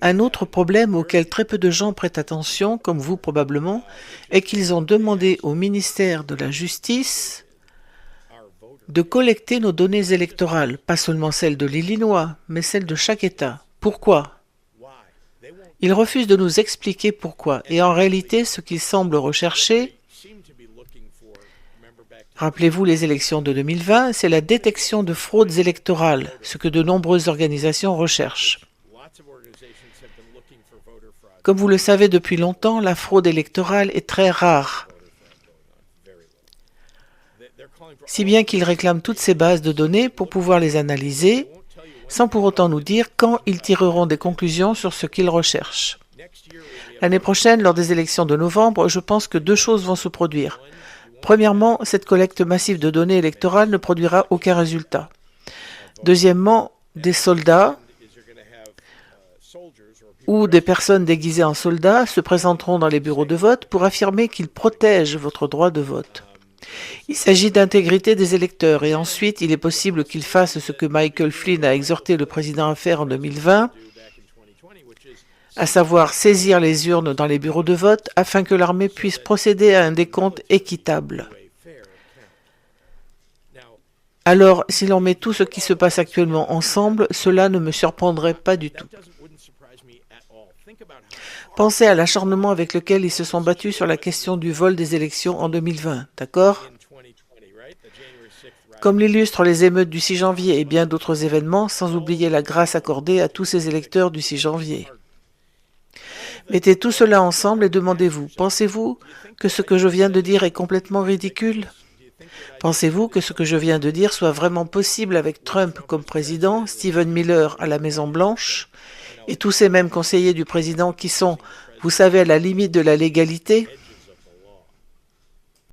Un autre problème auquel très peu de gens prêtent attention, comme vous probablement, est qu'ils ont demandé au ministère de la Justice de collecter nos données électorales, pas seulement celles de l'Illinois, mais celles de chaque État. Pourquoi? Ils refusent de nous expliquer pourquoi, et en réalité, ce qu'ils semblent rechercher, rappelez-vous les élections de 2020, c'est la détection de fraudes électorales, ce que de nombreuses organisations recherchent. Comme vous le savez depuis longtemps, la fraude électorale est très rare, si bien qu'ils réclament toutes ces bases de données pour pouvoir les analyser, sans pour autant nous dire quand ils tireront des conclusions sur ce qu'ils recherchent. L'année prochaine, lors des élections de novembre, je pense que deux choses vont se produire. Premièrement, cette collecte massive de données électorales ne produira aucun résultat. Deuxièmement, des soldats ou des personnes déguisées en soldats se présenteront dans les bureaux de vote pour affirmer qu'ils protègent votre droit de vote. Il s'agit d'intégrité des électeurs et ensuite il est possible qu'ils fassent ce que Michael Flynn a exhorté le président à faire en 2020, à savoir saisir les urnes dans les bureaux de vote afin que l'armée puisse procéder à un décompte équitable. Alors, si l'on met tout ce qui se passe actuellement ensemble, cela ne me surprendrait pas du tout. Pensez à l'acharnement avec lequel ils se sont battus sur la question du vol des élections en 2020, d'accord? Comme l'illustrent les émeutes du 6 janvier et bien d'autres événements, sans oublier la grâce accordée à tous ces électeurs du 6 janvier. Mettez tout cela ensemble et demandez-vous, pensez-vous que ce que je viens de dire est complètement ridicule? Pensez-vous que ce que je viens de dire soit vraiment possible avec Trump comme président, Stephen Miller à la Maison-Blanche, et tous ces mêmes conseillers du président qui sont, vous savez, à la limite de la légalité?